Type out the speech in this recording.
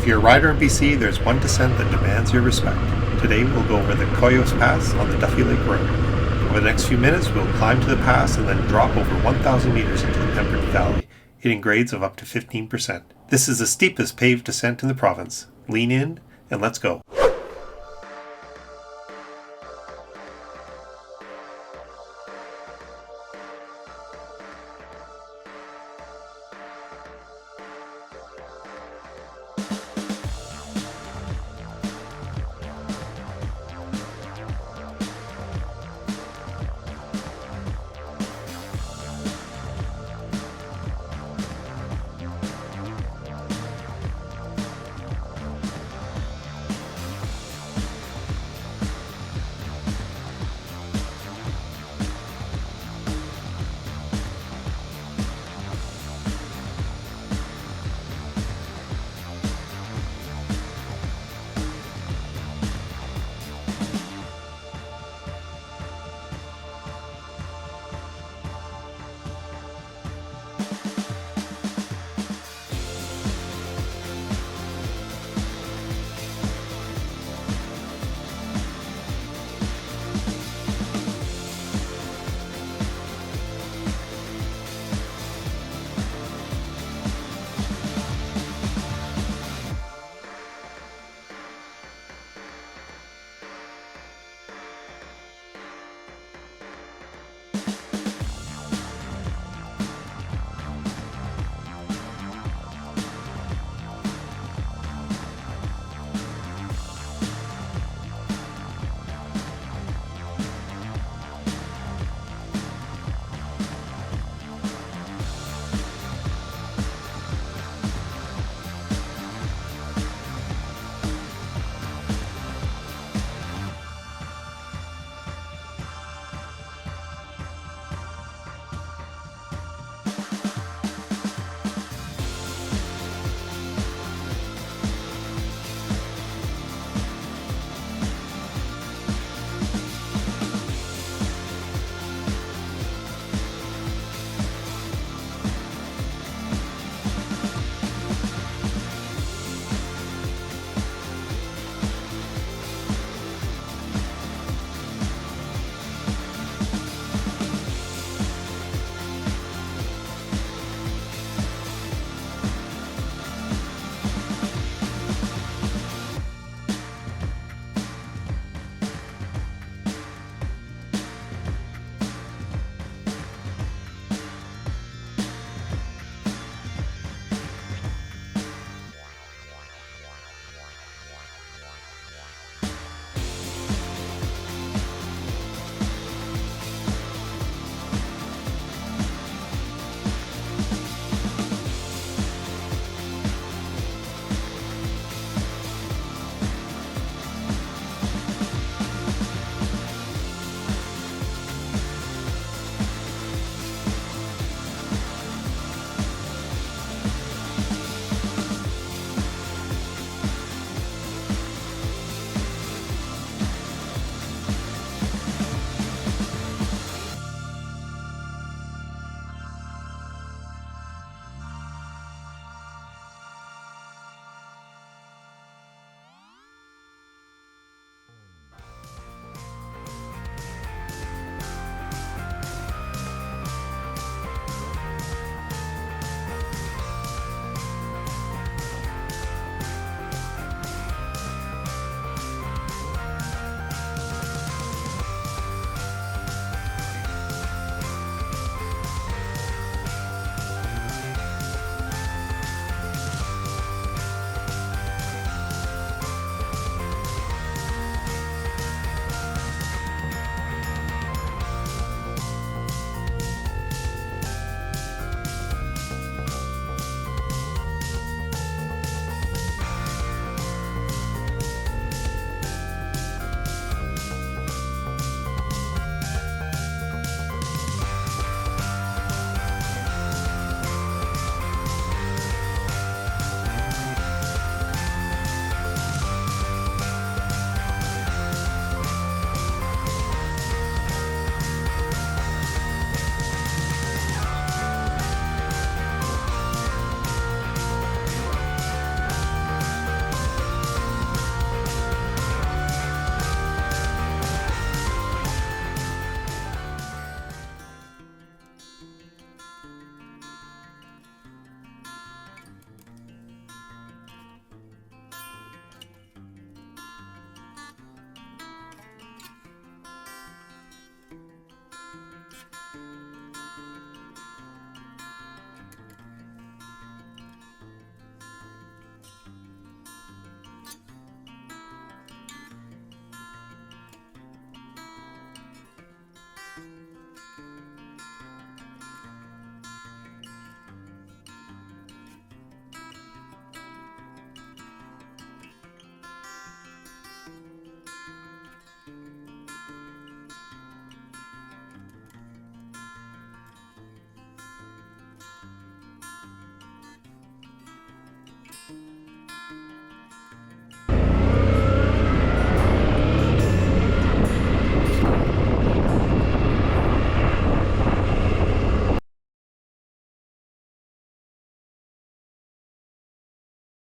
you're a rider in BC, there's one descent that demands your respect. Today we'll go over the Cayoosh Pass on the Duffey Lake Road. Over the next few minutes we'll climb to the pass and then drop over 1,000 meters into the Pemberton Valley, hitting grades of up to 15%. This is the steepest paved descent in the province. Lean in and let's go.